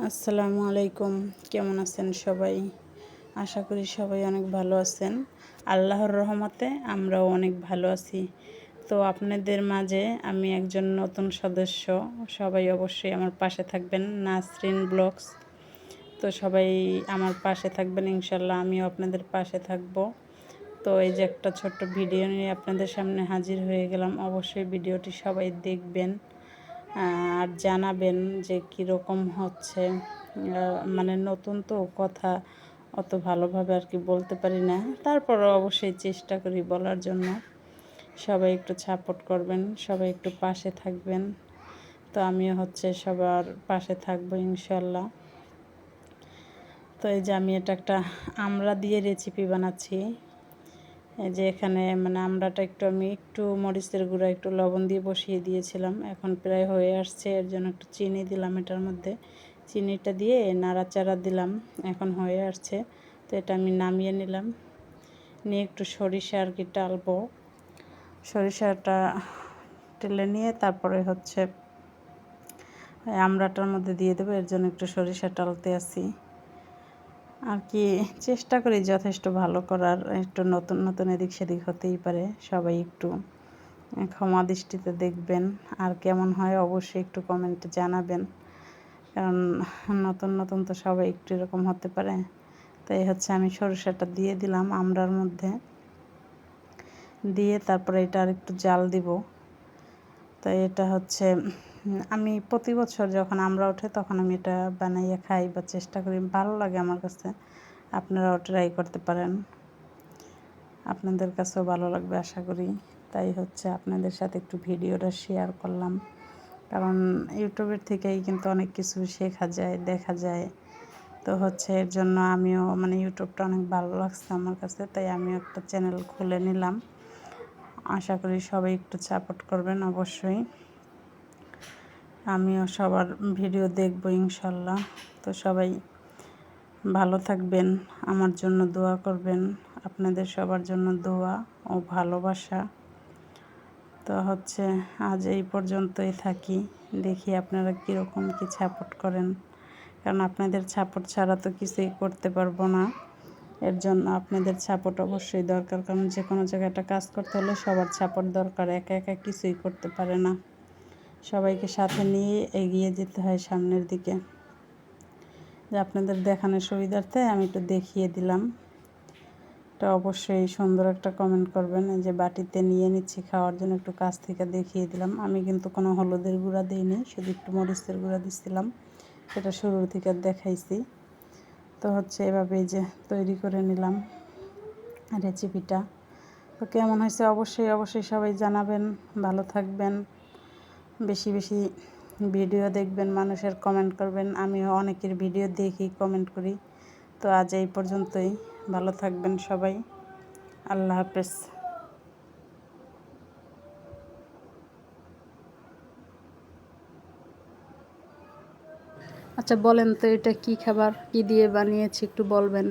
আসসালামু আলাইকুম। কেমন আছেন সবাই? আশা করি সবাই অনেক ভালো আছেন। আল্লাহর রহমতে আমরাও অনেক ভালো আছি। তো আপনাদের মাঝে আমি একজন নতুন সদস্য। সবাই অবশ্যই আমার পাশে থাকবেন। নাসরিন ব্লগস। তো সবাই আমার পাশে থাকবেন ইনশাল্লাহ, আমিও আপনাদের পাশে থাকব। তো এই যে একটা ছোট্ট ভিডিও নিয়ে আপনাদের সামনে হাজির হয়ে গেলাম। অবশ্যই ভিডিওটি সবাই দেখবেন আর জানাবেন যে কীরকম হচ্ছে। মানে নতুন তো কথা অত ভালোভাবে আর কি বলতে পারি না, তারপরও অবশ্যই চেষ্টা করি বলার জন্য। সবাই একটু সাপোর্ট করবেন, সবাই একটু পাশে থাকবেন। তো আমিও সবার পাশে থাকবো ইনশাল্লাহ। তো এই যে আমি এটা একটা আমড়া দিয়ে রেসিপি বানাচ্ছি। এই যে এখানে মানে আমড়াটা আমি একটু মরিচের গুঁড়া একটু লবণ দিয়ে বসিয়ে দিয়েছিলাম, এখন প্রায় হয়ে আসছে। এর জন্য একটু চিনি দিলাম এটার মধ্যে, চিনিটা দিয়ে নাড়াচাড়া দিলাম, এখন হয়ে আসছে। তো এটা আমি নামিয়ে নিলাম, নিয়ে একটু সরিষা আর কি টালবো। সরিষাটা টেলে নিয়ে তারপরে আমড়াটার মধ্যে দিয়ে দেবো। এর জন্য একটু সরিষা টালতে আসি আর কি, চেষ্টা করি যথেষ্ট ভালো করার। একটু নতুন নতুন এদিক সেদিক হতেই পারে, সবাই একটু ক্ষমা দৃষ্টিতে দেখবেন। আর কেমন হয় অবশ্যই একটু কমেন্টে জানাবেন, কারণ নতুন নতুন তো সবাই একটু এরকম হতে পারে। তাই আমি সরিষাটা দিয়ে দিলাম আমড়ার মধ্যে, দিয়ে তারপরে এটা আর একটু জাল দিব। তাই এটা আমি প্রতি বছর যখন আমরা ওঠে তখন আমি এটা বানাইয়া খাই বা চেষ্টা করি, ভালো লাগে আমার কাছে। আপনারাও ট্রাই করতে পারেন, আপনাদের কাছেও ভালো লাগবে আশা করি। তাই আপনাদের সাথে একটু ভিডিওটা শেয়ার করলাম, কারণ ইউটিউবের থেকেই কিন্তু অনেক কিছু শেখা যায়, দেখা যায়। তো এর জন্য আমিও মানে ইউটিউবটা অনেক ভালো লাগছে আমার কাছে, তাই আমিও একটা চ্যানেল খুলে নিলাম। আশা করি সবাই একটু সাপোর্ট করবেন অবশ্যই। আমিও সবার ভিডিও দেখব ইনশাল্লাহ। তো সবাই ভালো থাকবেন, আমার জন্য দোয়া করবেন। আপনাদের সবার জন্য দোয়া ও ভালোবাসা। তো আজ এই পর্যন্তই থাকি, দেখি আপনারা কীরকম কি সাপোর্ট করেন, কারণ আপনাদের সাপোর্ট ছাড়া তো কিছুই করতে পারবো না। এর জন্য আপনাদের সাপোর্ট অবশ্যই দরকার, কারণ যে কোনো জায়গায় একটা কাজ করতে হলে সবার সাপোর্ট দরকার, একা একা কিছুই করতে পারে না। সবাইকে সাথে নিয়ে এগিয়ে যেতে হয় সামনের দিকে। যে আপনাদের দেখানোর সুবিধার্থে আমি একটু দেখিয়ে দিলাম। এটা অবশ্যই সুন্দর একটা কমেন্ট করবেন। এই যে বাটিতে নিয়ে নিচ্ছি খাওয়ার জন্য, একটু কাছ থেকে দেখিয়ে দিলাম। আমি কিন্তু কোনো হলুদের গুঁড়া দিইনি, শুধু একটু মরিচের গুঁড়া দিচ্ছিলাম, সেটা শুরুর থেকে দেখাইছি। তো এভাবে যে তৈরি করে নিলাম রেসিপিটা। তো কেমন হয়েছে অবশ্যই সবাই জানাবেন। ভালো থাকবেন, বেশি বেশি ভিডিও দেখবেন, মানুষের কমেন্ট করবেন। আমিও অনেকের ভিডিও দেখি, কমেন্ট করি। তো আজ এই পর্যন্তই, ভালো থাকবেন সবাই। আল্লাহ হাফেজ। আচ্ছা বলেন তো, এটা কি খাবার, কি দিয়ে বানিয়েছি একটু বলবেন?